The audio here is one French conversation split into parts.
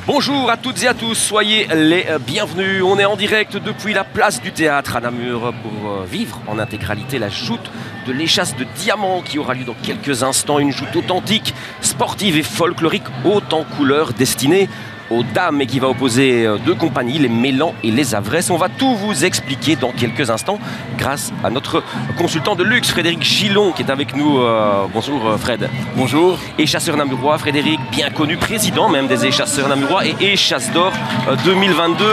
Bonjour à toutes et à tous, soyez les bienvenus. On est en direct depuis la place du théâtre à Namur pour vivre en intégralité la joute de l'échasse de diamants qui aura lieu dans quelques instants. Une joute authentique, sportive et folklorique, haute en couleurs, destinée aux dames et qui va opposer deux compagnies, les Mélans et les Avresses. On va tout vous expliquer dans quelques instants grâce à notre consultant de luxe, Frédéric Gillon, qui est avec nous. Bonjour Fred. Bonjour. Échasseur namurois, Frédéric, bien connu, président même des échasseurs namurois et échasse d'or 2022.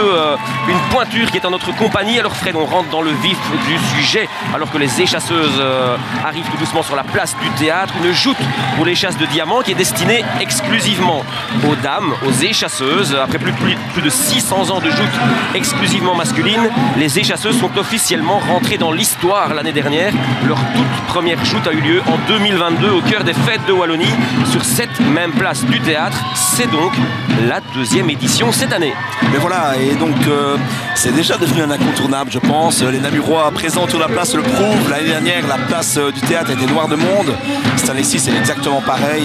Une pointure qui est en notre compagnie. Alors Fred, on rentre dans le vif du sujet alors que les échasseuses arrivent tout doucement sur la place du théâtre. Une joute pour l'échasse de diamants qui est destinée exclusivement aux dames, aux échasseuses. Après plus de 600 ans de joute exclusivement masculine, les échasseuses sont officiellement rentrées dans l'histoire l'année dernière. Leur toute première joute a eu lieu en 2022 au cœur des fêtes de Wallonie sur cette même place du théâtre. C'est donc la deuxième édition cette année. Mais voilà, et donc c'est déjà devenu un incontournable, je pense. Les Namurois présents sur la place le prouvent. L'année dernière, la place du théâtre était noire de monde. Cette année-ci, c'est exactement pareil.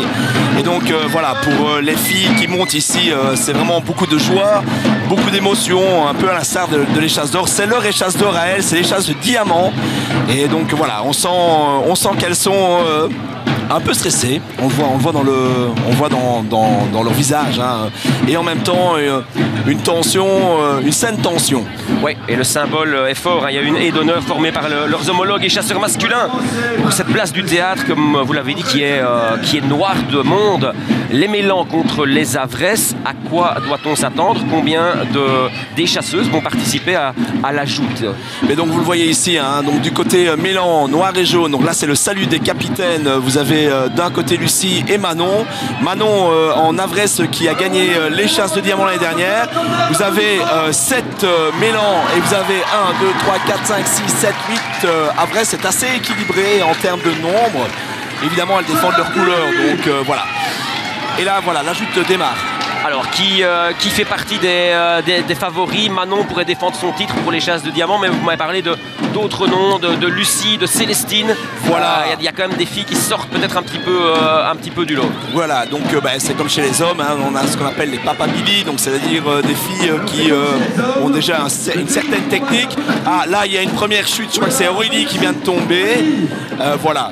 Et donc voilà, pour les filles qui montent ici, c'est vraiment beaucoup de joie, beaucoup d'émotions, un peu à l'instar de l'échasse d'or. C'est leur échasse d'or à elles, c'est l'échasse de diamants. Et donc voilà, on sent qu'elles sont un peu stressées. On le voit dans leur visage, hein. Et en même temps une tension, une saine tension. Oui, et le symbole est fort, hein. Il y a une haie d'honneur formée par leurs homologues échasseurs masculins pour cette place du théâtre, comme vous l'avez dit, qui est noire de monde. Les Mélans contre les Avresses, à quoi doit-on s'attendre? Combien d'échasseuses vont participer à la joute? Mais donc vous le voyez ici, hein, donc du côté Mélan, noir et jaune. Donc là c'est le salut des capitaines. Vous avez d'un côté Lucie et Manon. Manon en Avresse qui a gagné l'échasse de diamants l'année dernière. Vous avez 7 Mélans et vous avez 1, 2, 3, 4, 5, 6, 7, 8 Avresse. C'est assez équilibré en termes de nombre. Évidemment elles défendent leur couleur, donc voilà. Et là, voilà, la joute démarre. Alors, qui fait partie des favoris? Manon pourrait défendre son titre pour les chasses de diamants, mais vous m'avez parlé d'autres noms, de Lucie, de Célestine. Voilà. Il y a quand même des filles qui sortent peut-être un petit peu du lot. Voilà, donc c'est comme chez les hommes, hein, on a ce qu'on appelle les papabili, donc c'est-à-dire des filles qui ont déjà une certaine technique. Ah, là, il y a une première chute, je crois que c'est Aurélie qui vient de tomber. Voilà,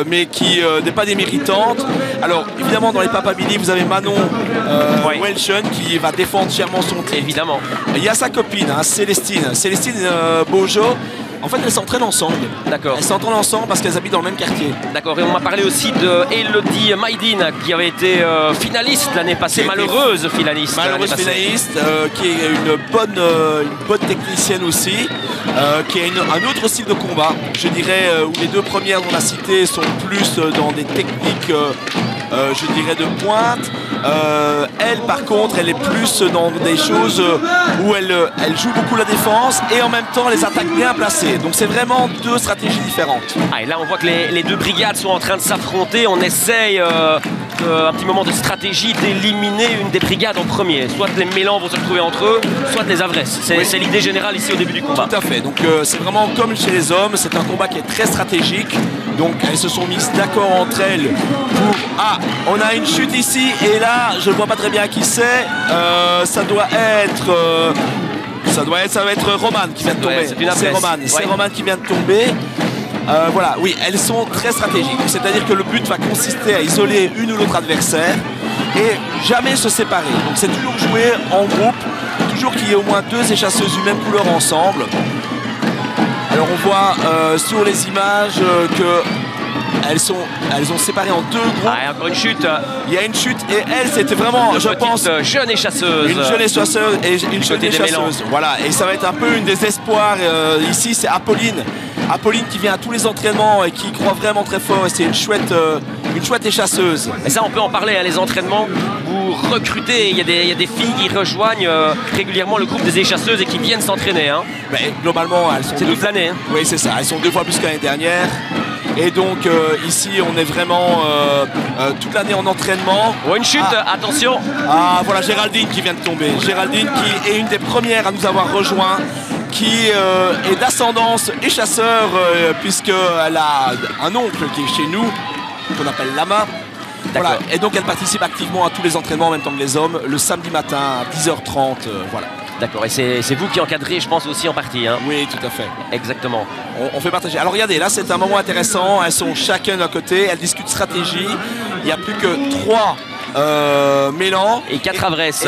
mais qui n'est pas déméritante. Alors, évidemment, dans les papabili, vous avez Manon Welchen qui va défendre fièrement son titre. Évidemment. Il y a sa copine, hein, Célestine. Célestine Bojo. En fait, elles s'entraînent ensemble. D'accord. Elles s'entraînent ensemble parce qu'elles habitent dans le même quartier. D'accord. Et on m'a parlé aussi de Elodie Maïdine qui avait été finaliste l'année passée, malheureuse finaliste. Malheureuse finaliste, qui est une bonne technicienne aussi, qui a un autre style de combat. Je dirais où les deux premières dont la cité sont plus dans des techniques, je dirais, de pointe. Elle, par contre, elle est plus dans des choses où elle joue beaucoup la défense et en même temps les attaques bien placées. Donc c'est vraiment deux stratégies différentes. Ah, et là on voit que les deux brigades sont en train de s'affronter. On essaye un petit moment de stratégie d'éliminer une des brigades en premier. Soit les Mélans vont se retrouver entre eux, soit les Avresses. C'est l'idée générale ici au début du combat. Tout à fait. Donc c'est vraiment comme chez les hommes. C'est un combat qui est très stratégique. Donc elles se sont mises d'accord entre elles pour... Ah, on a une chute ici et là je ne vois pas très bien qui c'est. Ça va être Romane qui vient de tomber. C'est Romane. C'est Romane qui vient de tomber. Voilà, oui, elles sont très stratégiques. C'est-à-dire que le but va consister à isoler une ou l'autre adversaire et jamais se séparer. Donc c'est toujours jouer en groupe, toujours qu'il y ait au moins deux échasseuses du même couleur ensemble. Alors on voit sur les images que elles ont séparé en deux groupes. Ah, et encore une chute. Il y a une chute et elle, c'était vraiment, je pense, jeune échasseuse. Une jeune échasseuse et une jeune échasseuse. Voilà, et ça va être un peu une des espoirs. Ici, c'est Apolline. Apolline qui vient à tous les entraînements et qui croit vraiment très fort. Et c'est une chouette échasseuse. Et ça, on peut en parler, hein, les entraînements. Vous recrutez, il y a des filles qui rejoignent régulièrement le groupe des échasseuses et qui viennent s'entraîner. Hein. Mais globalement, elles sont... C'est toute l'année. Hein. Oui, c'est ça. Elles sont 2 fois plus que l'année dernière. Et donc ici on est vraiment toute l'année en entraînement. Oh, une chute, attention. Ah voilà, Géraldine qui vient de tomber. Géraldine qui est une des premières à nous avoir rejoint, qui est d'ascendance échasseur puisqu'elle a un oncle qui est chez nous, qu'on appelle Lama. Voilà. Et donc elles participent activement à tous les entraînements en même temps que les hommes, le samedi matin à 10h30. Voilà. D'accord, et c'est vous qui encadrez, je pense, aussi en partie. Hein. Oui, tout à fait. Exactement. On fait partager. Alors regardez, là c'est un moment intéressant. Elles sont chacun d'un côté, elles discutent stratégie. Il n'y a plus que 3 Mélan et 4 Avresses.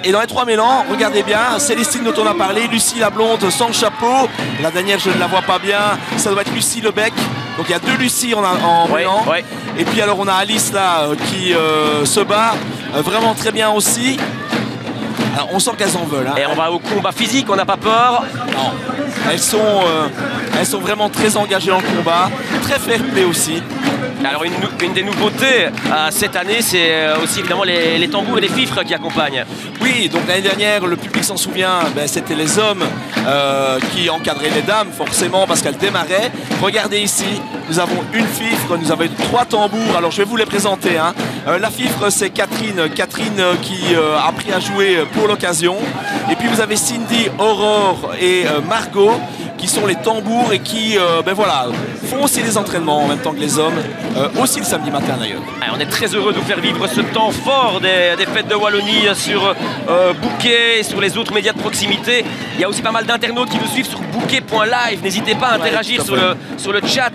Et dans les 3 Mélan, regardez bien, Célestine dont on a parlé, Lucie la blonde sans chapeau. La dernière, je ne la vois pas bien. Ça doit être Lucie Lebec. Donc il y a 2 Lucie en Mélan. Ouais. Et puis alors on a Alice là qui se bat vraiment très bien aussi. Alors, on sent qu'elles en veulent. Hein. Et on va au combat physique, on n'a pas peur. Non. Elles sont vraiment très engagées dans le combat, très fair play aussi. Alors une des nouveautés cette année, c'est aussi évidemment les tambours et les fifres qui accompagnent. Oui, donc l'année dernière, le public s'en souvient, c'était les hommes qui encadraient les dames, forcément, parce qu'elles démarraient. Regardez ici, nous avons une fifre, nous avons 3 tambours. Alors je vais vous les présenter. Hein. La fifre, c'est Catherine qui a appris à jouer pour l'occasion. Et puis vous avez Cindy, Aurore et Margot qui sont les tambours et qui font aussi des entraînements en même temps que les hommes, aussi le samedi matin d'ailleurs. On est très heureux de vous faire vivre ce temps fort des fêtes de Wallonie sur Bouquet et sur les autres médias de proximité. Il y a aussi pas mal d'internautes qui nous suivent sur bouquet.live. N'hésitez pas à interagir sur le chat.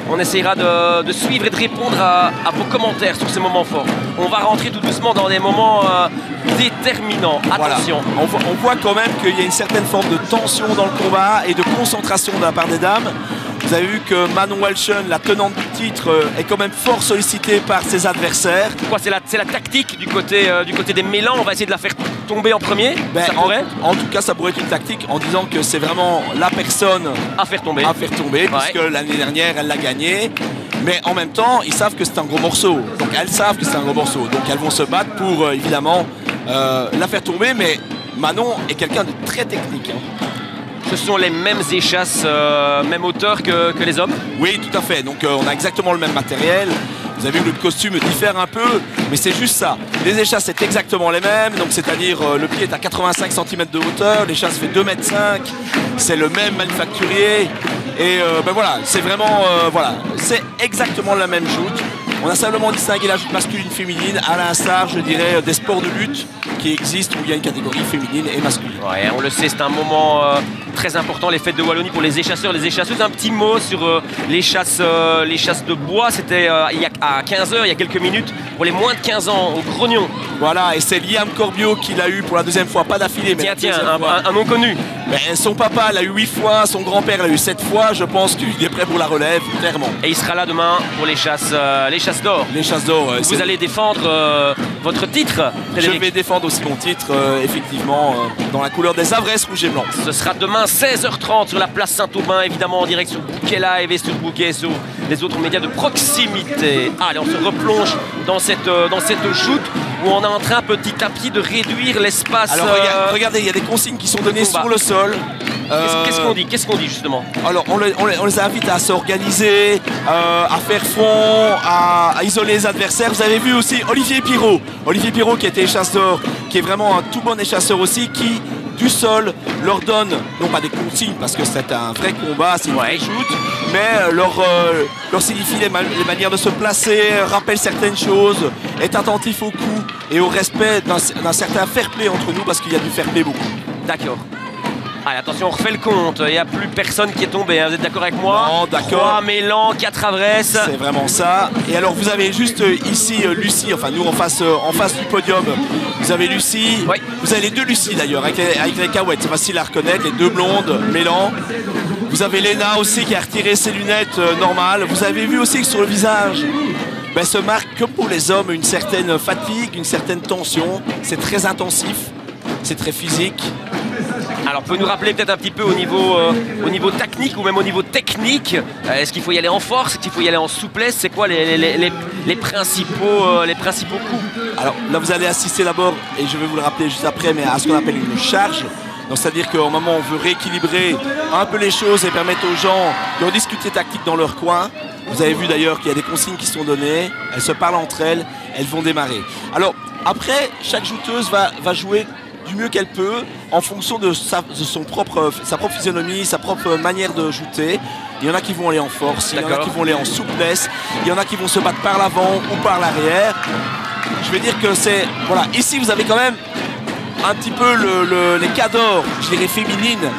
On essaiera de suivre et de répondre à vos commentaires sur ces moments forts. On va rentrer tout doucement dans des moments déterminants. Attention. Voilà. On voit quand même qu'il y a une certaine forme de tension dans le combat et de concentration de la part des dames. Vous avez vu que Manon Welchen, la tenante du titre, est quand même fort sollicitée par ses adversaires. C'est la tactique du côté des Mélans. On va essayer de la faire tomber en premier. Ça pourrait. En tout cas, ça pourrait être une tactique en disant que c'est vraiment la personne à faire tomber, puisque l'année dernière, elle l'a gagné. Mais en même temps, ils savent que c'est un gros morceau. Donc elles savent que c'est un gros morceau. Donc elles vont se battre pour, évidemment, la faire tomber. Mais Manon est quelqu'un de très technique. Hein. Ce sont les mêmes échasses, même hauteur que les hommes? Oui, tout à fait. Donc on a exactement le même matériel. Vous avez vu, le costume diffère un peu, mais c'est juste ça. Les échasses, c'est exactement les mêmes. Donc c'est-à-dire le pied est à 85 cm de hauteur, l'échasse fait 2,5 m. C'est le même manufacturier. Et voilà, c'est vraiment, c'est exactement la même joute. On a simplement distingué la joute masculine-féminine à l'instar, je dirais, des sports de lutte qui existent où il y a une catégorie féminine et masculine. Ouais, on le sait, c'est un moment très important, les fêtes de Wallonie pour les échasseurs, les échasseuses. Un petit mot sur les chasses de bois. C'était à 15h, il y a quelques minutes, pour les moins de 15 ans, au Grognon. Voilà, et c'est Liam Corbiot qui l'a eu pour la 2e fois, pas d'affilée. Mais tiens, un nom connu. Mais son papa l'a eu 8 fois, son grand-père l'a eu 7 fois. Je pense qu'il est prêt pour la relève, clairement. Et il sera là demain pour les chasses d'or. Les chasses d'or. Vous allez défendre votre titre, Frédéric? Je vais défendre aussi mon titre, effectivement, dans la couleur des Avresses rouge et blanc. Ce sera demain 16h30 sur la place Saint-Aubin, évidemment en direct sur Bouquet Live et sur Bouquet et sur les autres médias de proximité. Allez, on se replonge dans cette joute où on est en train petit à petit de réduire l'espace. Alors regardez, il y a des consignes qui sont données sur le sol. Qu'est-ce qu'on dit justement? Alors on les invite à s'organiser, à faire front, à isoler les adversaires. Vous avez vu aussi Olivier Pirot qui était échasse d'or, qui est vraiment un tout bon échasseur aussi, qui du sol leur donne, non pas des consignes parce que c'est un vrai combat, c'est une vraie shoot, mais leur signifie les manières de se placer, rappelle certaines choses, est attentif au coup et au respect d'un certain fair play entre nous, parce qu'il y a du fair play beaucoup. D'accord. Allez, attention, on refait le compte. Il n'y a plus personne qui est tombé. Hein. Vous êtes d'accord avec moi? Non, d'accord. 3 Mélan, 4 Avresses. C'est vraiment ça. Et alors, vous avez juste ici Lucie, enfin nous en face du podium, vous avez Lucie. Oui. Vous avez les 2 Lucie d'ailleurs, avec les cahuètes. C'est facile à reconnaître, les 2 blondes, Mélan. Vous avez Léna aussi qui a retiré ses lunettes normales. Vous avez vu aussi que sur le visage, se marque, comme pour les hommes, une certaine fatigue, une certaine tension. C'est très intensif, c'est très physique. Alors, peut nous rappeler peut-être un petit peu au niveau technique ou même au niveau technique, est-ce qu'il faut y aller en force, est-ce qu'il faut y aller en souplesse? C'est quoi les principaux coups? Alors là, vous allez assister d'abord, et je vais vous le rappeler juste après, mais à ce qu'on appelle une charge. Donc c'est-à-dire qu'au moment où on veut rééquilibrer un peu les choses et permettre aux gens de rediscuter tactique dans leur coin. Vous avez vu d'ailleurs qu'il y a des consignes qui sont données, elles se parlent entre elles, elles vont démarrer. Alors après, chaque jouteuse va jouer du mieux qu'elle peut en fonction de sa propre physionomie, sa propre manière de jouter. Il y en a qui vont aller en force, il y en a qui vont aller en souplesse, il y en a qui vont se battre par l'avant ou par l'arrière. Je vais dire que c'est... Voilà, ici vous avez quand même un petit peu les cadors, je dirais féminines,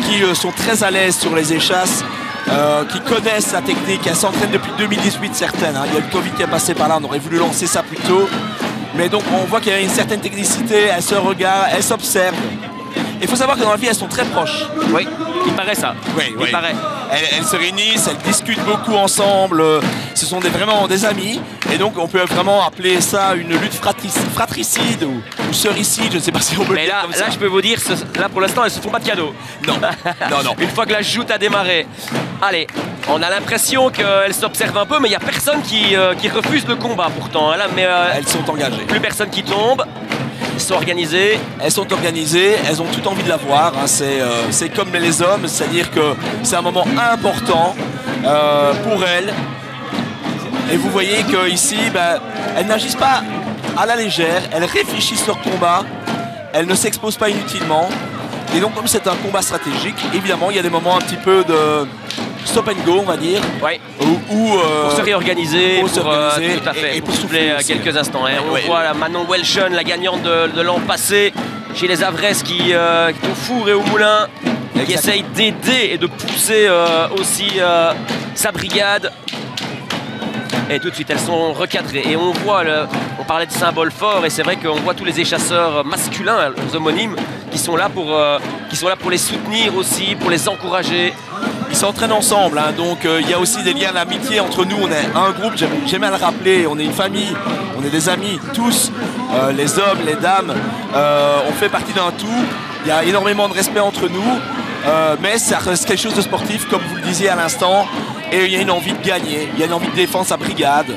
qui sont très à l'aise sur les échasses, qui connaissent la technique. Elles s'entraînent depuis 2018 certaines. Hein. Il y a le Covid qui est passé par là, on aurait voulu lancer ça plus tôt. Mais donc on voit qu'il y a une certaine technicité, elles se regardent, elles s'observent. Il faut savoir que dans la vie, elles sont très proches. Oui, il paraît ça. Oui, il paraît. Elles se réunissent, elles discutent beaucoup ensemble. Ce sont vraiment des amis. Et donc, on peut vraiment appeler ça une lutte fratricide ou sœuricide. Je ne sais pas si on peut le dire comme ça. Là, je peux vous dire, là pour l'instant, elles ne se font pas de cadeaux. Non, non. Une fois que la joute a démarré. Allez, on a l'impression qu'elles s'observent un peu, mais il n'y a personne qui refuse le combat pourtant. Là, mais, elles sont engagées. Plus personne qui tombe. Elles sont organisées. Elles sont organisées, elles ont toute envie de la voir. Hein. C'est comme les hommes, c'est-à-dire que c'est un moment important pour elles. Et vous voyez qu'ici, elles n'agissent pas à la légère, elles réfléchissent leur combat, elles ne s'exposent pas inutilement. Et donc comme c'est un combat stratégique, évidemment, il y a des moments un petit peu de stop and go, on va dire. Ouais. Pour se réorganiser, tout à fait, et pour souffler quelques instants. Hein. On voit la Manon Welshon, la gagnante de l'an passé, chez les Avresses qui est au four et au moulin, qui essaye d'aider et de pousser aussi sa brigade. Et tout de suite, elles sont recadrées. Et on voit, on parlait de symboles forts, et c'est vrai qu'on voit tous les échasseurs masculins, les homonymes, qui sont là pour les soutenir aussi, pour les encourager. Ils s'entraînent ensemble, hein, donc il y a aussi des liens d'amitié entre nous. On est un groupe, j'aime à le rappeler, on est une famille, on est des amis, tous, les hommes, les dames, on fait partie d'un tout. Il y a énormément de respect entre nous, mais ça reste quelque chose de sportif, comme vous le disiez à l'instant, et il y a une envie de gagner, il y a une envie de défendre sa brigade.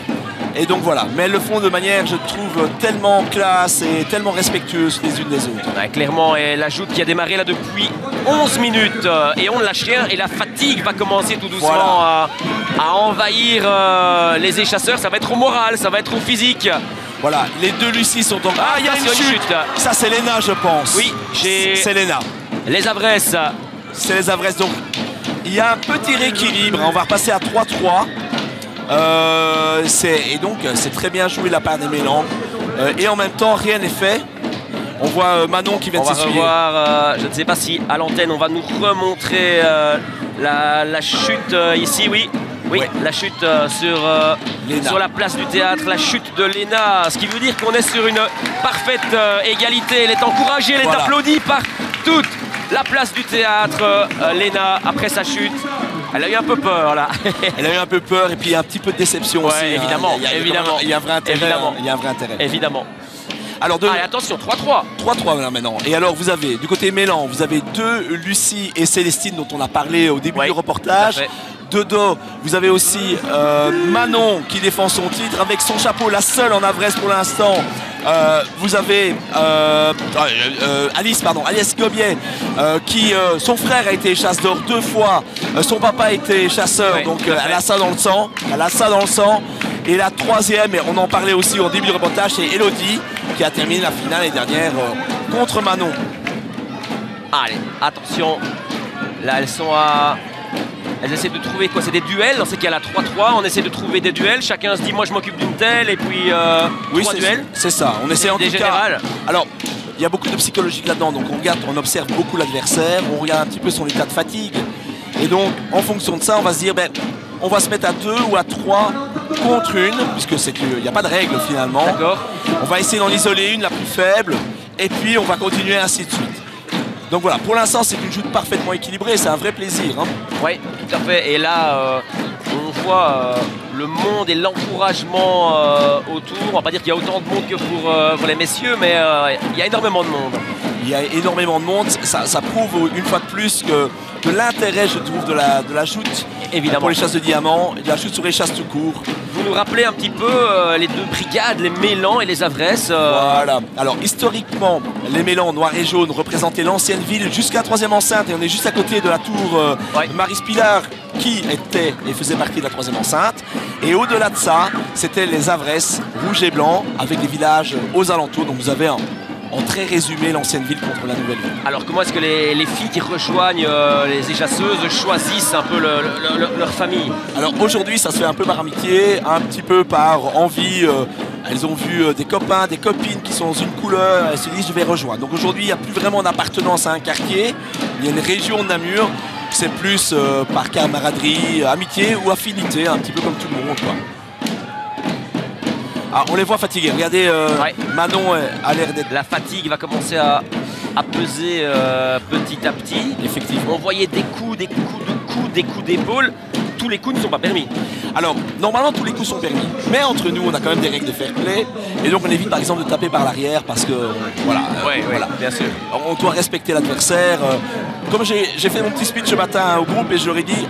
Et donc voilà, mais elles le font de manière, je trouve, tellement classe et tellement respectueuse les unes des autres. Ouais, clairement, et la joute qui a démarré là depuis 11 minutes et on ne lâche rien, et la fatigue va commencer tout doucement à envahir les échasseurs. Ça va être au moral, ça va être au physique. Voilà, les deux Lucie sont en... Ah, il y a une chute. Ça, c'est Léna, je pense. Oui, c'est Léna. Les Avresses. C'est les Avresses, donc il y a un petit rééquilibre. On va repasser à 3-3. Et donc c'est très bien joué de la part des Mélans. Et en même temps, rien n'est fait. On voit Manon qui vient de s'essuyer. On va revoir, je ne sais pas si à l'antenne on va nous remontrer la chute ici, oui. Oui, la chute sur la place du théâtre, la chute de Léna, ce qui veut dire qu'on est sur une parfaite égalité. Elle est encouragée, elle est applaudie par toute la place du théâtre. Léna, après sa chute, elle a eu un peu peur là. Elle a eu un peu peur et puis il y a un petit peu de déception aussi. Évidemment, évidemment. Il y a un vrai intérêt. Évidemment. Il y a un vrai intérêt. Évidemment. Alors allez, attention, 3-3. 3-3 là maintenant. Et alors vous avez du côté Mélan, vous avez deux Lucie et Célestine dont on a parlé au début du reportage. De dos, vous avez aussi Manon qui défend son titre avec son chapeau, la seule en Avresse pour l'instant. Vous avez Alice Gobier qui son frère a été chasse d'or 2 fois, son papa a été chasseur, donc elle a ça dans le sang, et la troisième, et on en parlait aussi au début du reportage, c'est Elodie qui a terminé la finale l'année dernière contre Manon. Allez, attention, là elles essaient de trouver quoi? C'est des duels, on sait qu'il y a la 3-3, on essaie de trouver des duels, chacun se dit moi je m'occupe d'une telle, et puis 3 duels. C'est ça, on essaie en tout cas. Alors, il y a beaucoup de psychologique là-dedans, donc on observe beaucoup l'adversaire, on regarde un petit peu son état de fatigue, et donc en fonction de ça, on va se dire, on va se mettre à 2 ou à 3 contre une, puisque il n'y a pas de règle finalement. D'accord. On va essayer d'en isoler une, la plus faible, et puis on va continuer ainsi de suite. Donc voilà, pour l'instant c'est une joute parfaitement équilibrée, c'est un vrai plaisir. Hein. Oui, tout à fait. Et là, on voit le monde et l'encouragement autour. On va pas dire qu'il y a autant de monde que pour les messieurs, mais il y a énormément de monde. Il y a énormément de monde, ça prouve une fois de plus que l'intérêt, je trouve, de la joute. Évidemment. Pour les chasses de diamants et de la chute sur les chasses tout court. Vous nous rappelez un petit peu les deux brigades, les Mélans et les Avresses. Voilà. Alors historiquement, les Mélans noir et jaune représentaient l'ancienne ville jusqu'à la 3e enceinte, et on est juste à côté de la tour Marie Spilard qui était et faisait partie de la 3e enceinte. Et au-delà de ça, c'était les Avresses rouge et blanc avec des villages aux alentours. Donc vous avez en très résumé l'ancienne ville contre la nouvelle ville. Alors comment est-ce que les filles qui rejoignent les échasseuses choisissent un peu leur famille? Alors aujourd'hui ça se fait un peu par amitié, un petit peu par envie. Elles ont vu des copains, des copines qui sont dans une couleur, elles se disent je vais rejoindre. Donc aujourd'hui il n'y a plus vraiment d'appartenance à un quartier, il y a une région de Namur, c'est plus par camaraderie, amitié ou affinité, un petit peu comme tout le monde, quoi. Ah, on les voit fatigués. Regardez, Manon a l'air d'être... La fatigue va commencer à peser petit à petit. Effectivement. On voyait des coups de coups, des coups d'épaule. Tous les coups ne sont pas permis. Alors, normalement, tous les coups sont permis. Mais entre nous, on a quand même des règles de fair play. Et donc, on évite, par exemple, de taper par l'arrière parce que, voilà. Voilà, bien sûr. On doit respecter l'adversaire. Comme j'ai fait mon petit speech ce matin au groupe et je leur ai dit,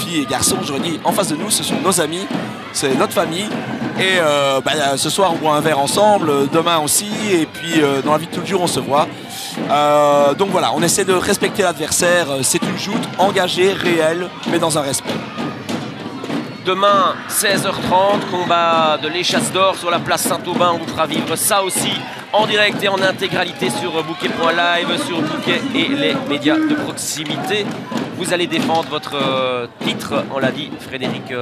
filles et garçons, je leur ai dit, en face de nous, ce sont nos amis, c'est notre famille. Et ce soir, on boit un verre ensemble, demain aussi, et puis dans la vie de tous les jours, on se voit. Donc voilà, on essaie de respecter l'adversaire. C'est une joute engagée, réelle, mais dans un respect. Demain, 16h30, combat de l'échasse d'or sur la place Saint-Aubin. On vous fera vivre ça aussi en direct et en intégralité sur Bouquet.live, sur Bouquet et les médias de proximité. Vous allez défendre votre titre, on l'a dit, Frédéric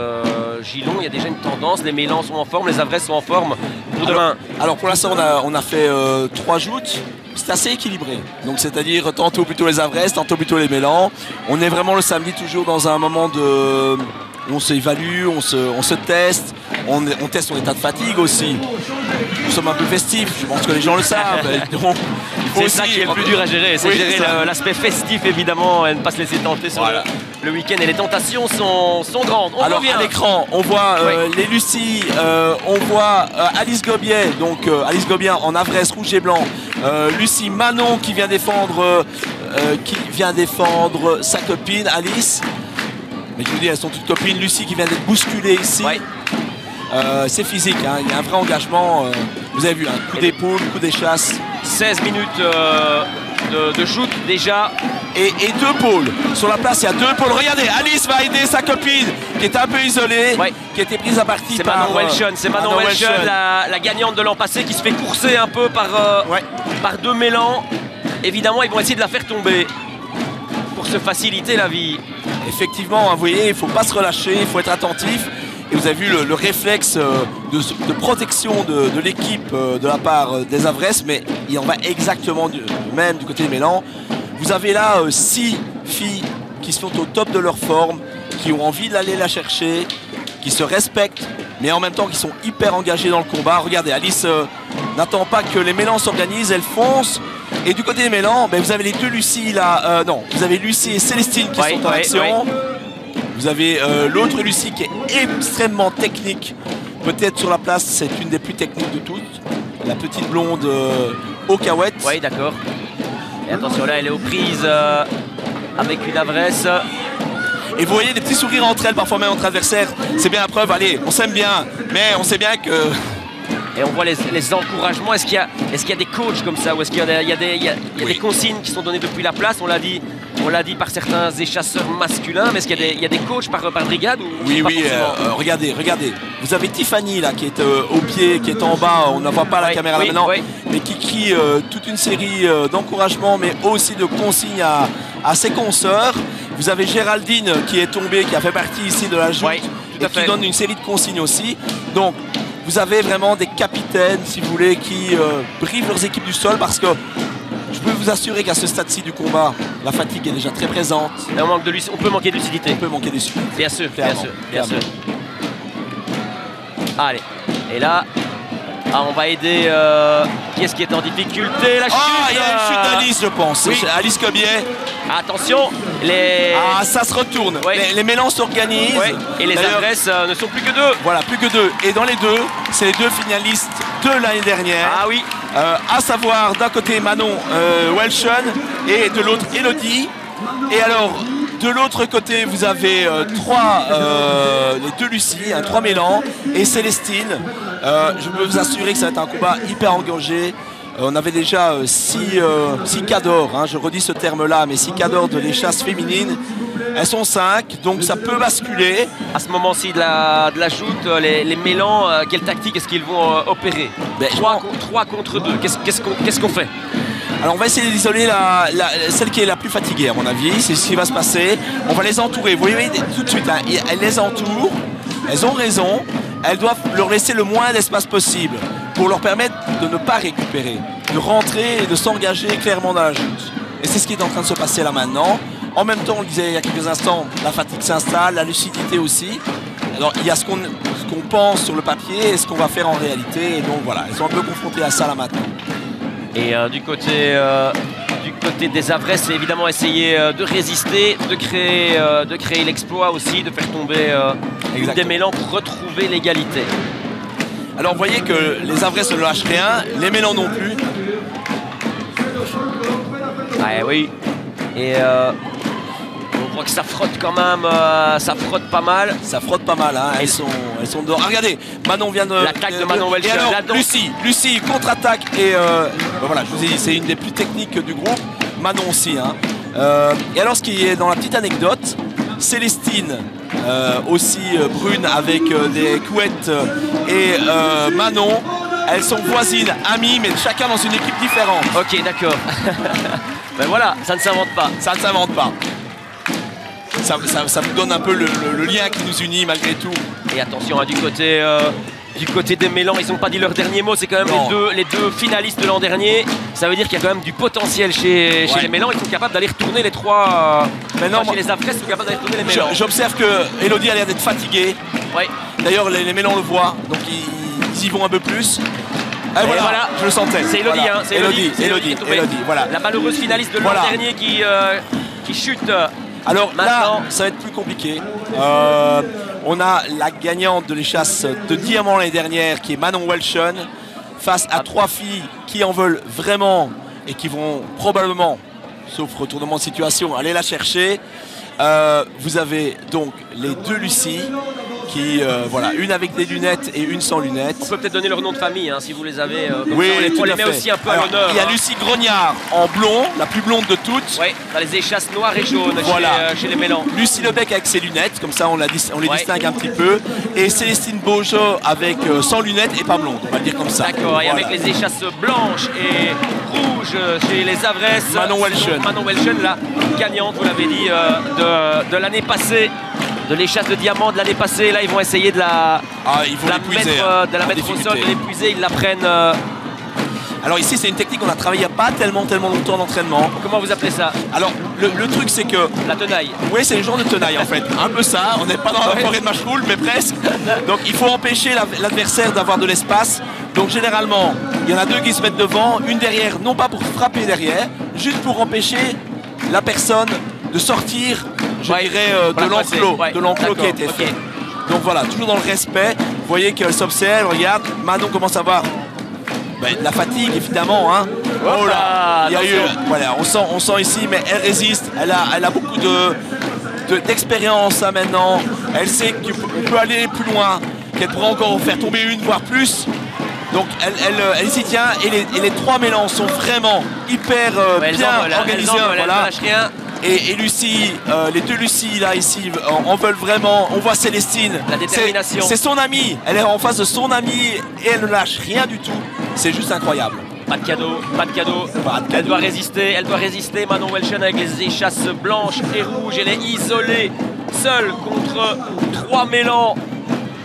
Gillon. Il y a déjà une tendance, les mélans sont en forme, les avresses sont en forme pour demain. Alors pour l'instant, on a fait 3 joutes. C'est assez équilibré. Donc c'est-à-dire tantôt plutôt les avresses, tantôt plutôt les mélans. On est vraiment le samedi toujours dans un moment de... On s'évalue, on se teste, on teste son état de fatigue aussi. Nous sommes un peu festifs, je pense que les gens le savent. C'est ça qui est le plus dur à gérer, c'est gérer l'aspect festif évidemment et ne pas se laisser tenter sur le week-end. Et les tentations sont grandes. Alors à l'écran, on voit les Lucie, on voit Alice Gobier, donc Alice Gobier en avresse rouge et blanc. Lucie Manon qui vient défendre sa copine Alice. Mais je vous dis, elles sont toutes copines. Lucie qui vient d'être bousculée ici. Ouais. C'est physique, hein. Il y a un vrai engagement. Vous avez vu, un coup d'épaule, coup d'échasse. 16 minutes de shoot déjà. Et 2 pôles. Sur la place, il y a 2 pôles. Regardez, Alice va aider sa copine qui était un peu isolée, qui a été prise à partie par... Manon Welshon. C'est Manon Welshon, la gagnante de l'an passé, qui se fait courser un peu par 2 mélans. Évidemment, ils vont essayer de la faire tomber pour se faciliter la vie. Effectivement, vous voyez, il ne faut pas se relâcher, il faut être attentif. Et vous avez vu le réflexe de protection de l'équipe de la part des avresses, mais il en va exactement même du côté des mélans. Vous avez là 6 filles qui sont au top de leur forme, qui ont envie d'aller la chercher, qui se respectent, mais en même temps qui sont hyper engagées dans le combat. Regardez, Alice n'attend pas que les mélans s'organisent, elle fonce. Et du côté des mélans, vous avez les 2 Lucie là, vous avez Lucie et Célestine qui sont en action. Vous avez l'autre Lucie qui est extrêmement technique. Peut-être sur la place, c'est une des plus techniques de toutes. La petite blonde aux cahuètes. Oui, d'accord. Et attention, là, elle est aux prises avec une avresse. Et vous voyez des petits sourires entre elles, parfois même entre adversaires. C'est bien la preuve, allez, on s'aime bien. Mais on sait bien que... Et on voit les encouragements. Est-ce qu'il y a des coachs comme ça? Ou est-ce qu'il y a des consignes qui sont données depuis la place? On l'a dit par certains échasseurs masculins. Mais est-ce qu'il y a des coachs par brigade? Oui, regardez. Vous avez Tiffany là qui est au pied, qui est en bas. On ne voit pas la caméra maintenant. Mais qui crie toute une série d'encouragements, mais aussi de consignes à ses consoeurs. Vous avez Géraldine qui est tombée, qui a fait partie ici de la joute. Et qui donne une série de consignes aussi. Donc, vous avez vraiment des capitaines, si vous voulez, qui brivent leurs équipes du sol parce que je peux vous assurer qu'à ce stade-ci du combat, la fatigue est déjà très présente. Et on peut manquer de lucidité. On peut manquer de lucidité. Bien sûr, bien sûr. Allez, et là, on va aider qui est-ce qui est en difficulté? La chute. Il y a une chute d'Alice, je pense. Oui. Alice Cobier. Attention, ça se retourne. Les mélans s'organisent. Et les adresses ne sont plus que 2. Voilà, plus que 2. Et dans les 2, c'est les 2 finalistes de l'année dernière. Ah oui. À savoir d'un côté Manon Welshon et de l'autre Elodie. Et alors, de l'autre côté, vous avez les 2 Lucie, 3 mélans et Célestine. Je peux vous assurer que ça va être un combat hyper engagé. On avait déjà 6 cadors, je redis ce terme-là, mais 6 cadors de l'échasse féminine. Elles sont 5, donc ça peut basculer. À ce moment-ci de la joute, les Mélans, quelle tactique est-ce qu'ils vont opérer? 3 contre 2, qu'est-ce qu'on fait? Alors on va essayer d'isoler celle qui est la plus fatiguée à mon avis, c'est ce qui va se passer. On va les entourer, vous voyez tout de suite, hein, elles les entourent, elles ont raison, elles doivent leur laisser le moins d'espace possible pour leur permettre de ne pas récupérer, de rentrer et de s'engager clairement dans la joute. Et c'est ce qui est en train de se passer là maintenant. En même temps, on le disait il y a quelques instants, la fatigue s'installe, la lucidité aussi. Alors il y a ce qu'on pense sur le papier et ce qu'on va faire en réalité. Et donc voilà, elles sont un peu confrontées à ça là maintenant. Et du côté des Avres, c'est évidemment essayer de résister, de créer l'exploit aussi, de faire tomber une des Mélans pour retrouver l'égalité. Alors vous voyez que les Avres ne lâchent rien, les Mélans non plus. Ouais, oui. Et on voit que ça frotte quand même, ça frotte pas mal. Ça frotte pas mal, hein. Elles sont dehors. Ah, regardez, Manon vient de... L'attaque de Manon Welcher. Lucie contre-attaque. Et ben voilà, je vous ai dit, c'est une des plus techniques du groupe. Manon aussi. Hein. Et alors, ce qui est dans la petite anecdote, Célestine, aussi brune avec des couettes, et Manon, elles sont voisines, amies, mais chacun dans une équipe différente. Ok, d'accord. Ben voilà, ça ne s'invente pas. Ça ne s'invente pas. Ça vous donne un peu le lien qui nous unit malgré tout. Et attention, hein, du côté des Mélans, ils n'ont pas dit leur dernier mot. C'est quand même les deux finalistes de l'an dernier. Ça veut dire qu'il y a quand même du potentiel chez les Mélans. Ils sont capables d'aller retourner les trois. Maintenant, chez les Avres, ils sont capables d'aller retourner les Mélans. J'observe que Elodie a l'air d'être fatiguée. Ouais. D'ailleurs, les Mélans le voient, donc ils y vont un peu plus. Et voilà, je le sentais. C'est Elodie, voilà. Hein, c'est Elodie, voilà. La malheureuse finaliste de l'an dernier qui chute. Alors maintenant, là, ça va être plus compliqué. On a la gagnante de l'échasse de diamant l'année dernière, qui est Manon Welchen, face à 3 filles qui en veulent vraiment et qui vont probablement, sauf retournement de situation, aller la chercher. Vous avez donc les 2 Lucie, qui, voilà, une avec des lunettes et une sans lunettes. On peut peut-être donner leur nom de famille, hein, si vous les avez. Oui, on les met aussi un peu à l'honneur. Il y a Lucie Grognard en blond, la plus blonde de toutes. Oui, dans les échasses noires et jaunes chez les Mélans. Lucie Lebec avec ses lunettes, comme ça on les distingue un petit peu. Et Célestine Beaujot avec sans lunettes et pas blonde, on va le dire comme ça. D'accord, et avec les échasses blanches et rouges chez les Avres. Manon Welchen. Manon Welchen, la gagnante, vous l'avez dit, de l'année passée. De l'échasse de diamant de l'année passée, là ils vont essayer de la mettre au sol, de l'épuiser, ils la prennent. Alors ici c'est une technique qu'on a travaillé il n'y a pas tellement longtemps d'entraînement. Comment vous appelez ça? Alors le truc c'est que... La tenaille. Oui, c'est le genre de tenaille en fait, un peu ça, on n'est pas dans la forêt de Macheroul mais presque. Donc il faut empêcher l'adversaire d'avoir de l'espace. Donc généralement il y en a 2 qui se mettent devant, une derrière, non pas pour frapper derrière, juste pour empêcher la personne de sortir, je dirais, de l'enclos qui a été fait. Donc voilà, toujours dans le respect. Vous voyez qu'elle s'observe, regarde, Manon commence à avoir de la fatigue évidemment. Hein. Oh là, il y a eu, voilà, on sent ici, mais elle résiste. Elle a beaucoup d'expérience maintenant. Elle sait qu'on peut aller plus loin, qu'elle pourra encore en faire tomber une, voire plus. Donc elle s'y tient et les 3 Mélans sont vraiment hyper bien organisés. Voilà. Et Lucie, les 2 Lucie là ici en veulent vraiment. On voit Célestine, la détermination. C'est son amie, elle est en face de son amie et elle ne lâche rien du tout. C'est juste incroyable. Pas de cadeau, pas de cadeau. Elle doit résister, Manon Welchen avec les échasses blanches et rouges. Elle est isolée, seule contre 3 Mélans.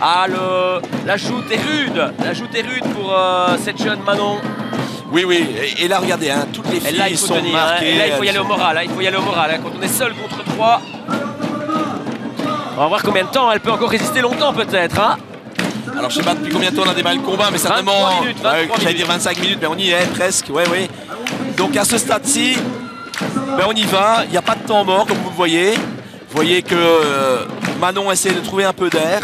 Ah, la joute est rude pour cette jeune Manon. Oui, et là regardez, hein, toutes les filles là, il faut sont tenir, marquées. Et là il faut y aller au moral, Quand on est seul contre 3, on va voir combien de temps elle peut encore résister longtemps peut-être. Hein. Alors je sais pas depuis combien de temps on a démarré le combat, mais certainement, j'allais dire 25 minutes, mais on y est presque, oui. Donc à ce stade-ci, on y va, il n'y a pas de temps mort comme vous le voyez. Vous voyez que Manon essaie de trouver un peu d'air.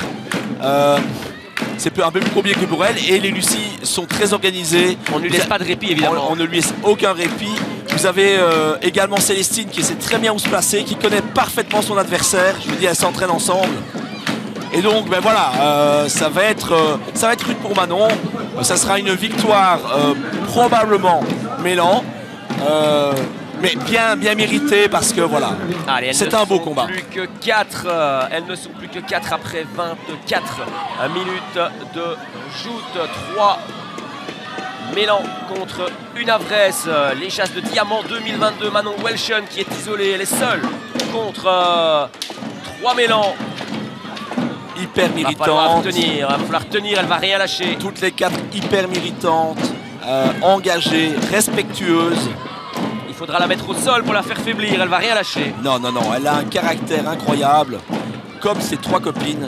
C'est un peu plus compliqué que pour elle. Et les Lucie sont très organisées. On ne lui laisse pas de répit évidemment. On ne lui laisse aucun répit. Vous avez également Célestine qui sait très bien où se placer, qui connaît parfaitement son adversaire. Je veux dire, elles s'entraînent ensemble. Et donc voilà, ça va être rude pour Manon. Ça sera une victoire probablement Mélan. Mais bien mérité parce que voilà, c'est un beau combat. Elles ne sont plus que 4 après 24 minutes de joute. 3 Mélan contre une Avresse. Les chasses de diamant 2022. Manon Welchen qui est isolée. Elle est seule contre 3 Mélan. Hyper méritantes. Il va falloir tenir, elle va rien lâcher. Toutes les 4 hyper méritantes, engagées, respectueuses. Il faudra la mettre au sol pour la faire faiblir, elle va rien lâcher. Non, elle a un caractère incroyable, comme ses 3 copines.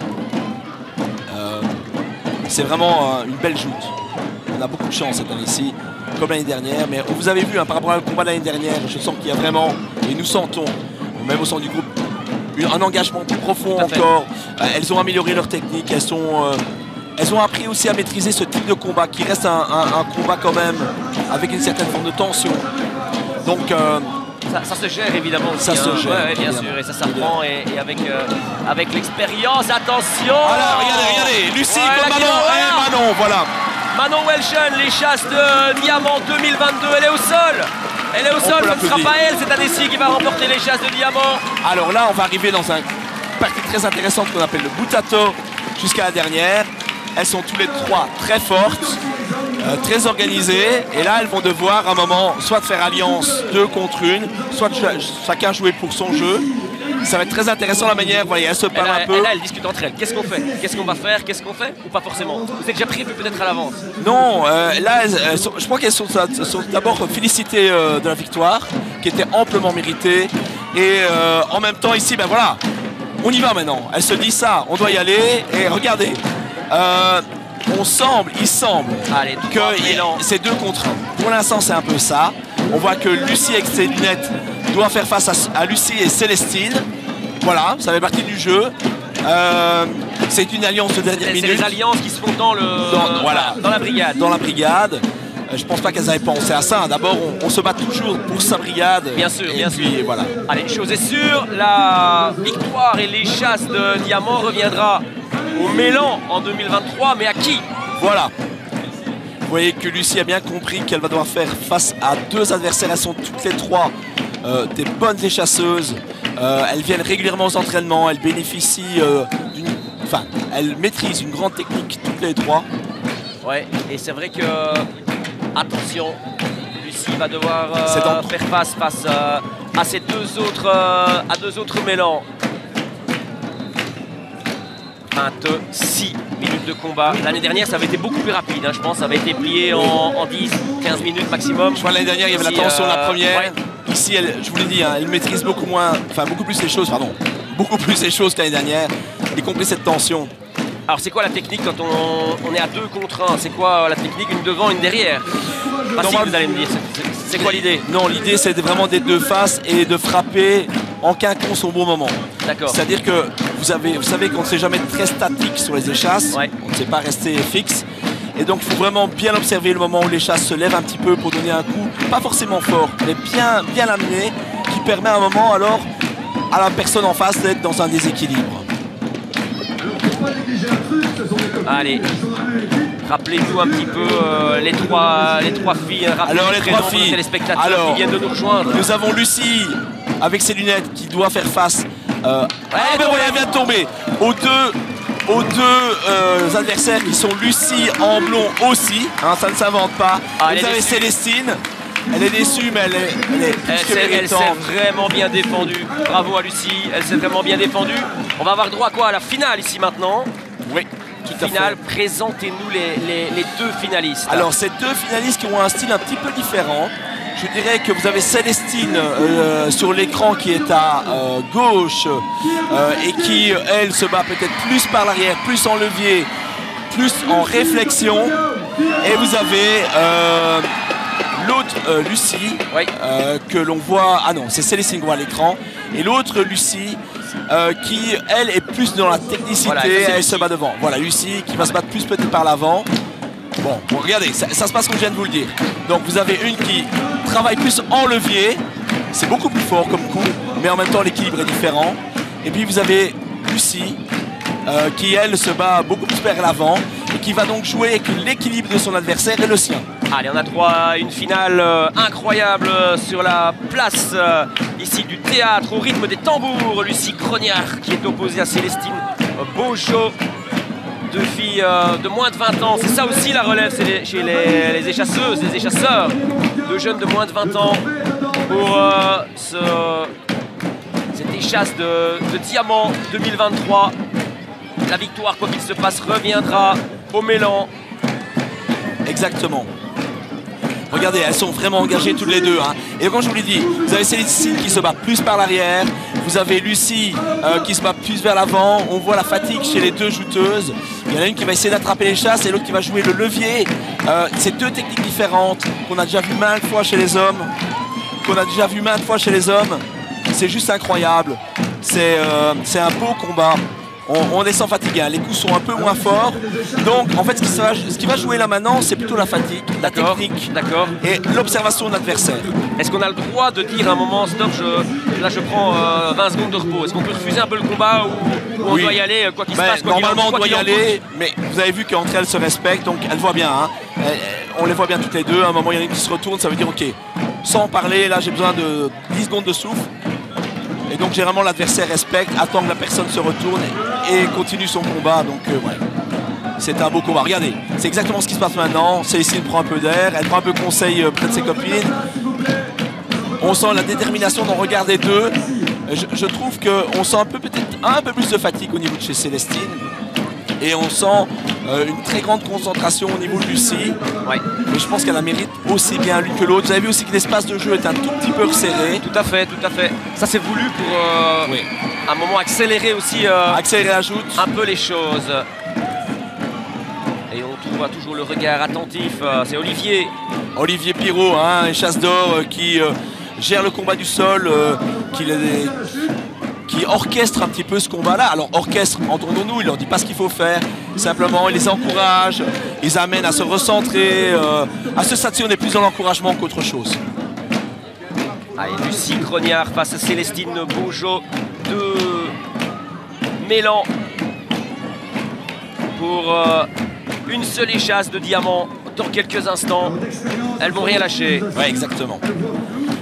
C'est vraiment une belle joute. On a beaucoup de chance cette année-ci, comme l'année dernière. Mais vous avez vu, par rapport au combat de l'année dernière, je sens qu'il y a vraiment, et nous sentons, même au sein du groupe, un engagement plus profond encore. Elles ont amélioré leur technique, elles ont appris aussi à maîtriser ce type de combat qui reste un combat quand même avec une certaine forme de tension. Donc ça se gère évidemment aussi. Ça se gère, bien évidemment. sûr, et ça s'apprend et avec l'expérience. Attention. Voilà, regardez, Lucie comme Manon, voilà. Manon Welchen, les chasses de diamant 2022, elle est au sol. Elle est au sol, ce ne sera pas elle cette année-ci qui va remporter les chasses de diamant. Alors là, on va arriver dans une partie très intéressante qu'on appelle le Butato jusqu'à la dernière. Elles sont toutes les 3 très fortes, très organisées. Et là, elles vont devoir à un moment soit faire alliance 2 contre 1, soit chacun jouer pour son jeu. Ça va être très intéressant la manière, vous voyez, elles se parlent un peu. Là, elles discutent entre elles. Qu'est-ce qu'on fait? Qu'est-ce qu'on va faire? Qu'est-ce qu'on fait? Ou pas forcément? Vous êtes déjà prévu peut-être à l'avance? Non, là, je crois qu'elles sont d'abord félicitées de la victoire, qui était amplement méritée. Et en même temps, ici, ben voilà, on y va maintenant. Elles se disent ça, on doit y aller. Et regardez, il semble que c'est 2 contre 1. Pour l'instant, c'est un peu ça. On voit que Lucie avec ses lunettes doit faire face à Lucie et Célestine. Voilà, ça fait partie du jeu. C'est une alliance de dernière minute. C'est les alliances qui se font dans la brigade. Dans la brigade. Je pense pas qu'elles avaient pensé à ça. D'abord, on se bat toujours pour sa brigade. Bien sûr, bien sûr. Voilà. Allez, chose est sûre, la victoire et les chasses de diamant reviendra au Mélan en 2023. Mais à qui? Voilà. Vous voyez que Lucie a bien compris qu'elle va devoir faire face à 2 adversaires. Elles sont toutes les 3 des bonnes échasseuses. Elles viennent régulièrement aux entraînements. Elles bénéficient elles maîtrisent une grande technique toutes les 3. Ouais, et c'est vrai que attention, Lucie va devoir faire face à ces 2 autres Mélans. 26 minutes de combat. L'année dernière, ça avait été beaucoup plus rapide. Je pense ça avait été plié en 10-15 minutes maximum. Je crois l'année dernière, il y avait la tension la première. Ouais. Ici, je vous l'ai dit, elle maîtrise beaucoup plus les choses, beaucoup plus les choses que l'année dernière, y compris cette tension. Alors c'est quoi la technique quand on est à 2 contre 1? C'est quoi la technique? Une devant, une derrière? Facile, vous allez me dire. C'est quoi l'idée? Non, l'idée c'est vraiment des 2 faces et de frapper en quinconce au bon moment. D'accord. C'est-à-dire que vous savez qu'on ne sait jamais très statique sur les échasses. Ouais. On ne sait pas rester fixe. Et donc il faut vraiment bien observer le moment où l'échasse se lève un petit peu pour donner un coup, pas forcément fort, mais bien l'amener, qui permet à un moment alors à la personne en face d'être dans un déséquilibre. Allez, rappelez-nous un petit peu les trois filles. Alors les 3 filles, téléspectateurs qui viennent de nous rejoindre. Nous avons Lucie avec ses lunettes qui doit faire face. Elle vient de tomber aux deux adversaires qui sont Lucie en blond aussi. Ça ne s'invente pas. Vous avez Célestine. Elle est déçue, mais elle est plus que méritante. Elle s'est vraiment bien défendue. Bravo à Lucie, elle s'est vraiment bien défendue. On va avoir droit à quoi? À la finale ici maintenant. Oui, tout à fait. Finale, présentez-nous les 2 finalistes. Alors, ces 2 finalistes qui ont un style un petit peu différent. Je dirais que vous avez Célestine sur l'écran qui est à gauche et qui, elle, se bat peut-être plus par l'arrière, plus en levier, plus en réflexion. Et vous avez l'autre Lucie, oui. que l'on voit... Ah non, c'est Célestine qu'on voit à l'écran. Et l'autre Lucie qui, elle, est plus dans la technicité. Voilà, elle se bat devant. Voilà, Lucie qui va se battre plus peut-être par l'avant. Bon, regardez, ça se passe comme je viens de vous le dire. Donc vous avez une qui travaille plus en levier. C'est beaucoup plus fort comme coup, mais en même temps l'équilibre est différent. Et puis vous avez Lucie qui, elle, se bat beaucoup plus vers l'avant et qui va donc jouer avec l'équilibre de son adversaire et le sien. Allez, on a droit à une finale incroyable sur la place ici du théâtre au rythme des tambours. Lucie Grognard qui est opposée à Célestine Beaujeau. Deux filles de moins de 20 ans. C'est ça aussi la relève chez les échasseuses, les échasseurs. Deux jeunes de moins de 20 ans pour cette échasse de diamant 2023. La victoire, quoi qu'il se passe, reviendra au Mélan. Exactement. Regardez, elles sont vraiment engagées toutes les deux. Hein. Et comme je vous l'ai dit, vous avez Célestine qui se bat plus par l'arrière. Vous avez Lucie qui se bat plus vers l'avant. On voit la fatigue chez les deux jouteuses. Il y en a une qui va essayer d'attraper les chasses et l'autre qui va jouer le levier. C'est deux techniques différentes qu'on a déjà vu maintes fois chez les hommes. C'est juste incroyable. C'est un beau combat. On est sans fatigue, hein. Les coups sont un peu moins forts. Donc en fait ce qui va jouer là maintenant, c'est plutôt la fatigue, la technique et l'observation de l'adversaire. Est-ce qu'on a le droit de dire à un moment stop, là je prends 20 secondes de repos? Est-ce qu'on peut refuser un peu le combat ou on doit y aller quoi qu'il se passe? Normalement on doit y aller, mais vous avez vu qu'entre elles se respectent, donc elles voient bien. Hein. On les voit bien toutes les deux. À un moment il y en a une qui se retourne, ça veut dire ok, sans parler, là j'ai besoin de 10 secondes de souffle. Et donc généralement l'adversaire respecte, attend que la personne se retourne et continue son combat. Donc ouais, c'est un beau combat. Regardez, c'est exactement ce qui se passe maintenant. Célestine prend un peu d'air, elle prend un peu conseil près de ses copines. On sent la détermination dans le regard des deux. Je trouve qu'on sent peut-être un peu plus de fatigue au niveau de chez Célestine. Et on sent une très grande concentration au niveau de Lucie. Ouais. Mais je pense qu'elle la mérite aussi bien l'une que l'autre. Vous avez vu aussi que l'espace de jeu est un tout petit peu resserré. Tout à fait. Ça c'est voulu pour un moment accélérer aussi accélérer la joute. Un peu les choses. Et on trouve toujours le regard attentif. C'est Olivier Pirot, hein, un chasse d'or qui gère le combat du sol, qui orchestre un petit peu ce combat-là. Alors orchestre, entendons-nous, il leur dit pas ce qu'il faut faire. Simplement, il les encourage, ils amènent à se recentrer. À ce stade-ci, on est plus dans l'encouragement qu'autre chose. Allez, Lucie Grognard face à Célestine Beaujeau de Mélan pour une seule échasse de diamant dans quelques instants. Elles vont rien lâcher. Ouais, exactement.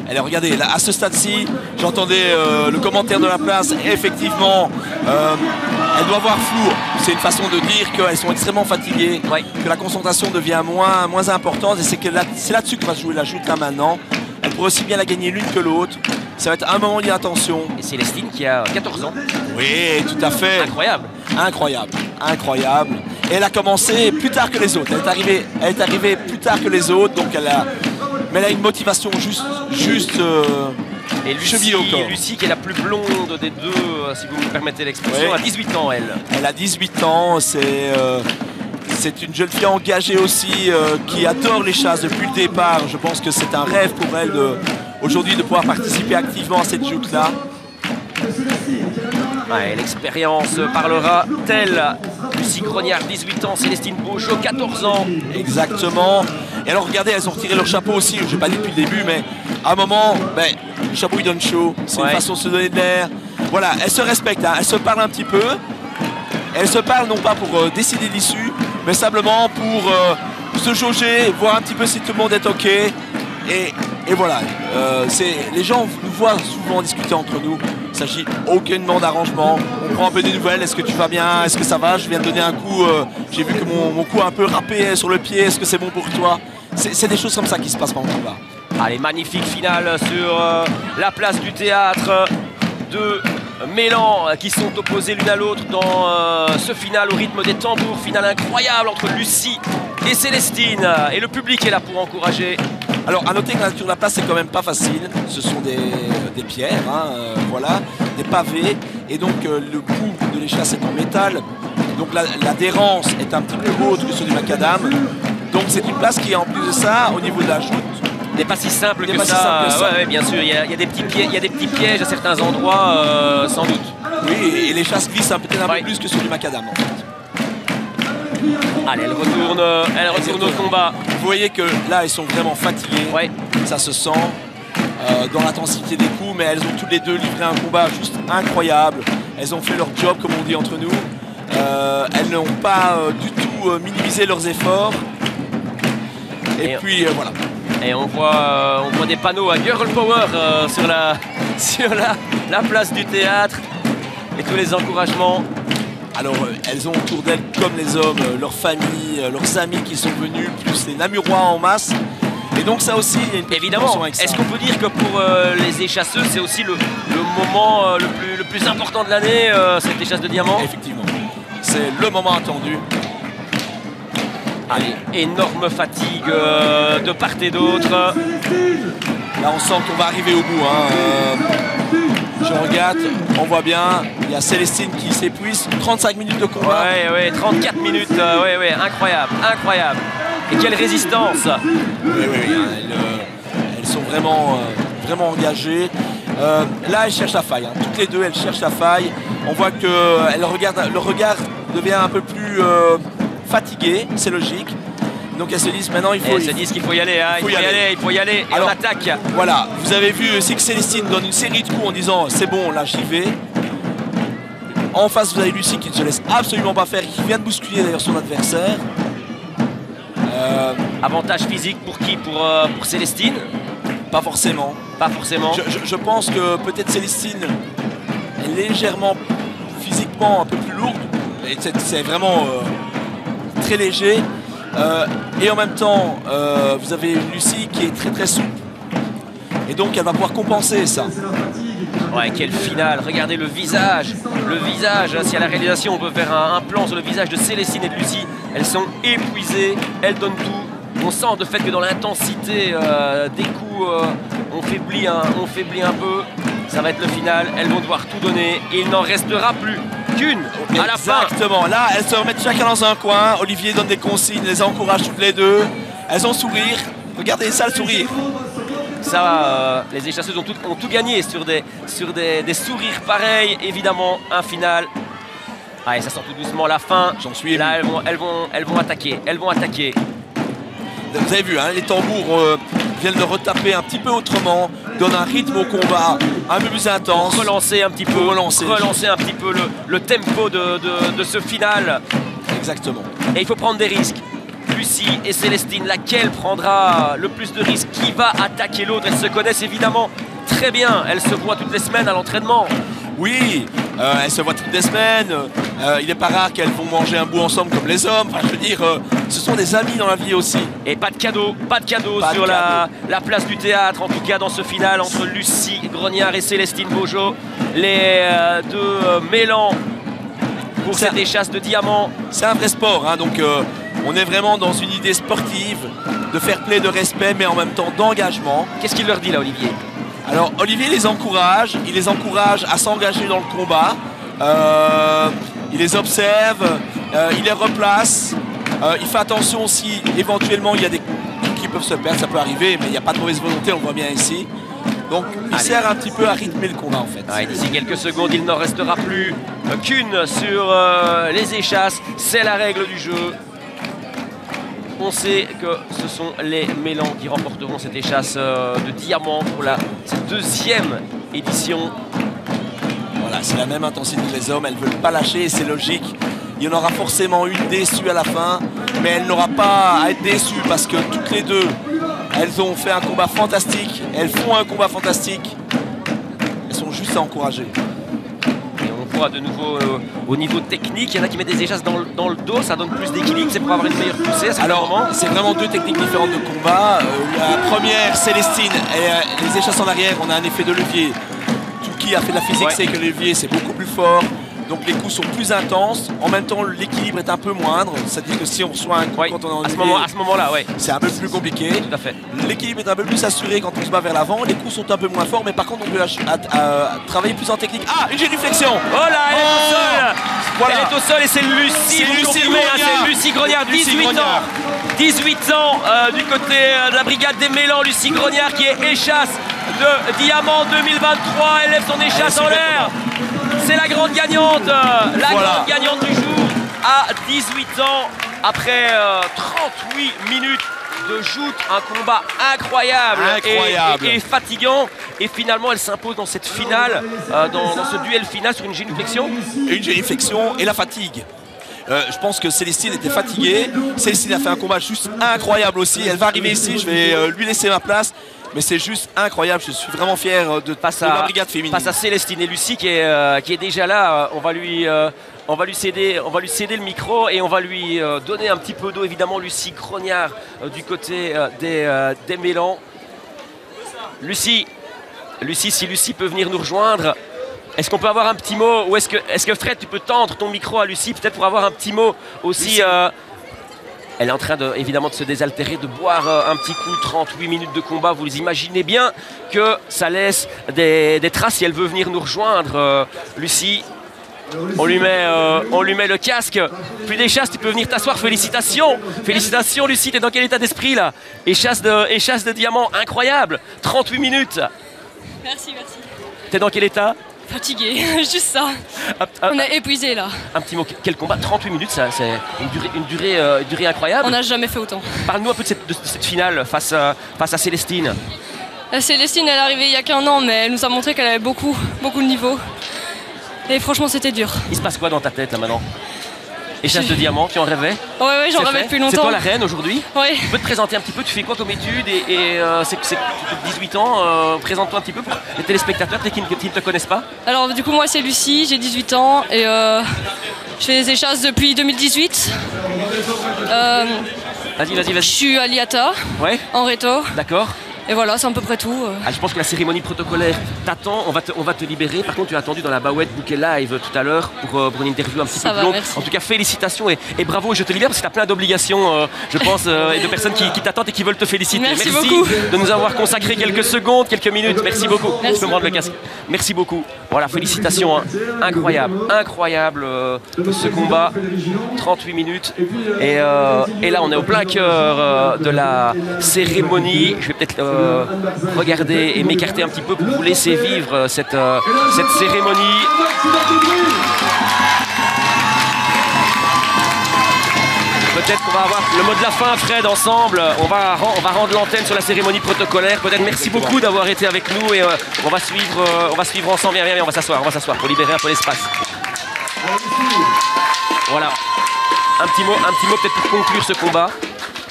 Alors regardez, là, à ce stade-ci, j'entendais le commentaire de la place. Effectivement, elle doit voir flou. C'est une façon de dire qu'elles sont extrêmement fatiguées, que la concentration devient moins importante. Et c'est là-dessus que va se jouer la joute là maintenant. Elle pourrait aussi bien la gagner l'une que l'autre. Ça va être un moment d'inattention. Et Célestine qui a 14 ans. Oui, tout à fait. Incroyable. Et elle a commencé plus tard que les autres. Elle est arrivée plus tard que les autres. Donc mais elle a une motivation juste et chevillée au corps. Lucie qui est la plus blonde des deux, si vous me permettez l'expression, a 18 ans elle. Elle a 18 ans, c'est une jeune fille engagée aussi qui adore les chasses depuis le départ. Je pense que c'est un rêve pour elle aujourd'hui de pouvoir participer activement à cette joute-là. Ouais, l'expérience parlera-t-elle? Lucie Grognard, 18 ans, Célestine Beaujeau, 14 ans. Exactement. Et alors regardez, elles ont retiré leur chapeau aussi. Je n'ai pas dit depuis le début, mais à un moment, le chapeau il donne chaud. C'est une façon de se donner de l'air. Voilà, elles se respectent, hein. Elles se parlent un petit peu. Elles se parlent non pas pour décider l'issue, mais simplement pour se jauger, voir un petit peu si tout le monde est OK. Et voilà, les gens nous voient souvent discuter entre nous. Il ne s'agit aucunement d'arrangement. On prend un peu des nouvelles. Est-ce que tu vas bien? Est-ce que ça va? Je viens de donner un coup. J'ai vu que mon coup a un peu râpé sur le pied. Est-ce que c'est bon pour toi? C'est des choses comme ça qui se passent pendant le combat. Allez, magnifique finale sur la place du théâtre. Deux Mélan qui sont opposés l'une à l'autre dans ce final au rythme des tambours. Finale incroyable entre Lucie et Célestine. Et le public est là pour encourager. Alors à noter que la nature de la place c'est quand même pas facile. Ce sont des pierres, hein, voilà, des pavés. Et donc le bout de l'échasse est en métal. Donc l'adhérence est un petit peu autre que sur du macadam. Donc c'est une place qui en plus de ça, au niveau de la joute, n'est pas si simple que ça. Ouais, bien sûr, il y a des petits pièges à certains endroits, sans doute. Oui, et les chasses glissent peut-être un peu plus que sur du macadam en fait. Allez, elle retourne au combat. Vous voyez que là, elles sont vraiment fatiguées. Ouais. Ça se sent dans l'intensité des coups, mais elles ont toutes les deux livré un combat juste incroyable. Elles ont fait leur job, comme on dit entre nous. Elles n'ont pas du tout minimisé leurs efforts. Et puis voilà. Et on voit des panneaux à Girl Power sur la place du théâtre. Et tous les encouragements. Alors elles ont autour d'elles, comme les hommes, leurs familles, leurs amis qui sont venus, plus les Namurois en masse. Et donc ça aussi, il y a une petite évidemment. Est-ce qu'on peut dire que pour les échasseuses, c'est aussi le moment le plus important de l'année, cette échasse de diamants? Effectivement, c'est le moment attendu. Allez, énorme fatigue de part et d'autre. Là on sent qu'on va arriver au bout. Je regarde, on voit bien, il y a Célestine qui s'épuise, 35 minutes de combat. Ouais, 34 minutes, incroyable, incroyable. Et quelle résistance! Oui, elles sont vraiment engagées. Là, elles cherchent la faille. Toutes les deux, elles cherchent la faille. On voit que le regard devient un peu plus fatigué, c'est logique. Donc elles se disent maintenant il faut y aller, il faut y aller. Et alors, on attaque. Voilà, vous avez vu aussi que Célestine donne une série de coups en disant c'est bon, là j'y vais. En face vous avez Lucie qui ne se laisse absolument pas faire, qui vient de bousculer d'ailleurs son adversaire. Avantage physique pour qui? Pour Célestine? Pas forcément. Pas forcément. Je pense que peut-être Célestine est légèrement physiquement un peu plus lourde. C'est vraiment très léger. Et en même temps, vous avez une Lucie qui est très très souple. Et donc elle va pouvoir compenser ça. Ouais, quelle finale. Regardez le visage. Le visage, si à la réalisation on peut faire un plan sur le visage de Célestine et de Lucie. Elles sont épuisées, elles donnent tout. On sent de fait que dans l'intensité des coups, on faiblit un peu. Ça va être le final. Elles vont devoir tout donner. Et il n'en restera plus qu'une à la fin. Exactement. Là, elles se remettent chacun dans un coin. Olivier donne des consignes, les encourage toutes les deux. Elles ont sourire. Regardez ça, le sourire. Ça va, les échasseuses ont tout gagné sur des sourires pareils. Évidemment, un final. Allez, ça sort tout doucement la fin. J'en suis ému. Là, elles vont attaquer. Elles vont attaquer. Vous avez vu, hein, les tambours viennent de retaper un petit peu autrement, donnent un rythme au combat un peu plus intense. Relancer un petit peu, relancer un petit peu le tempo de ce final. Exactement. Et il faut prendre des risques. Lucie et Célestine, laquelle prendra le plus de risques? Qui va attaquer l'autre? Elles se connaissent évidemment très bien. Elles se voient toutes les semaines à l'entraînement. Oui, elles se voient toutes les semaines. Il n'est pas rare qu'elles vont manger un bout ensemble comme les hommes. Enfin, je veux dire, ce sont des amis dans la vie aussi. Et pas de cadeau sur la place du théâtre, en tout cas dans ce final entre Lucie Grognard et Célestine Beaujeau. Les deux mêlants pour cette échasse de diamants. C'est un vrai sport, hein, donc on est vraiment dans une idée sportive, de fair play, de respect, mais en même temps d'engagement. Qu'est-ce qu'il leur dit là, Olivier? Alors Olivier il les encourage à s'engager dans le combat. Il les observe, il les replace. Il fait attention si éventuellement il y a des coups qui peuvent se perdre, ça peut arriver, mais il n'y a pas de mauvaise volonté, on le voit bien ici. Donc il sert un petit peu à rythmer le combat en fait. Ouais, d'ici quelques secondes, il n'en restera plus qu'une sur les échasses. C'est la règle du jeu. On sait que ce sont les Mélans qui remporteront cette échasse de diamants pour cette deuxième édition. Voilà, c'est la même intensité que les hommes, elles ne veulent pas lâcher et c'est logique. Il y en aura forcément une déçue à la fin, mais elle n'aura pas à être déçue parce que toutes les deux, elles ont fait un combat fantastique, elles font un combat fantastique. Elles sont juste à encourager. Et on voit de nouveau au niveau technique, il y en a qui mettent des échasses dans le dos, ça donne plus d'équilibre, c'est pour avoir une meilleure poussée. Alors, c'est vraiment deux techniques différentes de combat. La première, Célestine, et les échasses en arrière, on a un effet de levier. Tout qui a fait de la physique, c'est que le levier, c'est beaucoup plus fort. Donc les coups sont plus intenses, en même temps l'équilibre est un peu moindre, c'est-à-dire que si on reçoit un coup quand on est en à ce moment-là, c'est un peu plus compliqué. Tout à fait. L'équilibre est un peu plus assuré quand on se bat vers l'avant, les coups sont un peu moins forts, mais par contre on peut travailler plus en technique. Ah, une génuflexion. Oh là, elle est au sol. Voilà. Elle est au sol et c'est Lucie. C'est Lucie Grognard, 18 ans. 18 ans du côté de la brigade des Mélans, Lucie Grognard qui est échasse de diamant 2023. Elle lève son échasse en l'air. C'est la grande gagnante, grande gagnante du jour à 18 ans après 38 minutes de joute, un combat incroyable. Et fatigant. Et finalement, elle s'impose dans cette finale, dans ce duel final sur une génuflexion. Une génuflexion et la fatigue. Je pense que Célestine était fatiguée. Célestine a fait un combat juste incroyable aussi. Elle va arriver ici, je vais lui laisser ma place. Mais c'est juste incroyable, je suis vraiment fier de la brigade féminine. Face à Célestine et Lucie qui est déjà là, on va lui céder le micro et on va lui donner un petit peu d'eau. Évidemment, Lucie Grognard du côté des Mélans. Lucie, si Lucie peut venir nous rejoindre, est-ce qu'on peut avoir un petit mot? Ou est-ce que Fred, tu peux tendre ton micro à Lucie peut-être pour avoir un petit mot aussi elle est en train évidemment de se désaltérer, de boire un petit coup, 38 minutes de combat. Vous imaginez bien que ça laisse des traces si elle veut venir nous rejoindre. Lucie, on lui met le casque. Puis des chasses, tu peux venir t'asseoir. Félicitations. Félicitations Lucie, t'es dans quel état d'esprit là? Et chasse de diamant, incroyable. 38 minutes. Merci. T'es dans quel état? Fatigué, juste ça. On est épuisé là. Un petit mot, quel combat? 38 minutes, c'est une durée incroyable. On n'a jamais fait autant. Parle-nous un peu de cette finale face à Célestine. Célestine, elle est arrivée il y a qu'un an, mais elle nous a montré qu'elle avait beaucoup de niveau. Et franchement, c'était dur. Il se passe quoi dans ta tête là maintenant? Et chasse de diamant, tu en rêvais? Oui, j'en rêvais depuis longtemps. C'est toi la reine aujourd'hui? Oui. Tu peux te présenter un petit peu, tu fais quoi comme étude et c'est 18 ans, présente-toi un petit peu pour les téléspectateurs qui ne te connaissent pas. Alors du coup moi c'est Lucie, j'ai 18 ans et je fais des échasses depuis 2018. Vas-y. Je suis à l'IATA, en réto. D'accord. Et voilà, c'est à peu près tout. Je pense que la cérémonie protocolaire t'attend, on va te libérer. Par contre, tu es attendu dans la Bawette Bouquet Live tout à l'heure pour une interview un petit peu plus longue. En tout cas, félicitations et bravo. Et je te libère parce que tu as plein d'obligations, je pense, et de personnes qui t'attendent et qui veulent te féliciter. Merci beaucoup de nous avoir consacré quelques secondes, quelques minutes. Merci beaucoup. Merci. Je peux me rendre le casque. Merci beaucoup. Voilà, félicitations. Hein. Incroyable ce combat. 38 minutes. Et là, on est au plein cœur de la cérémonie. Je vais peut-être regarder et m'écarter un petit peu pour vous laisser vivre cette cérémonie. Peut-être qu'on va avoir le mot de la fin, Fred, ensemble. On va rendre l'antenne sur la cérémonie protocolaire. Peut-être merci beaucoup d'avoir été avec nous et on va suivre ensemble. Viens, on va s'asseoir pour libérer un peu l'espace. Voilà. Un petit mot peut-être pour conclure ce combat.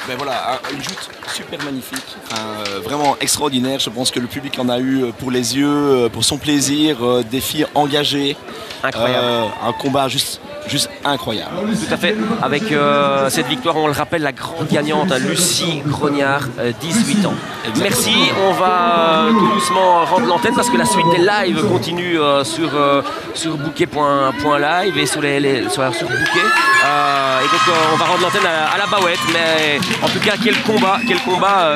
Ben voilà, une joute super magnifique, vraiment extraordinaire. Je pense que le public en a eu pour les yeux, pour son plaisir, des filles engagées. Incroyable. Un combat juste incroyable. Tout à fait. Avec cette victoire, on le rappelle, la grande gagnante, Lucie Grognard, 18 ans. Exactement. Merci. On va tout doucement rendre l'antenne parce que la suite des lives continue sur bouquet.live et sur Bouquet. Et donc on va rendre l'antenne à la Bawette. Mais en tout cas, quel combat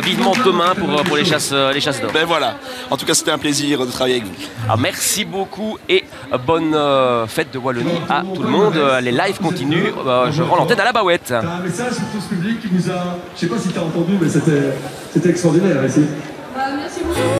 vivement demain pour les chasses d'or. Ben voilà. En tout cas, c'était un plaisir de travailler avec vous. Alors, merci beaucoup et bonne fête de Wallonie à tout le monde. Les lives continuent. Je rends l'antenne à la Bawette. T'as un message pour tout ce public qui nous a... Je sais pas si tu as entendu, mais c'était extraordinaire ici. Merci beaucoup.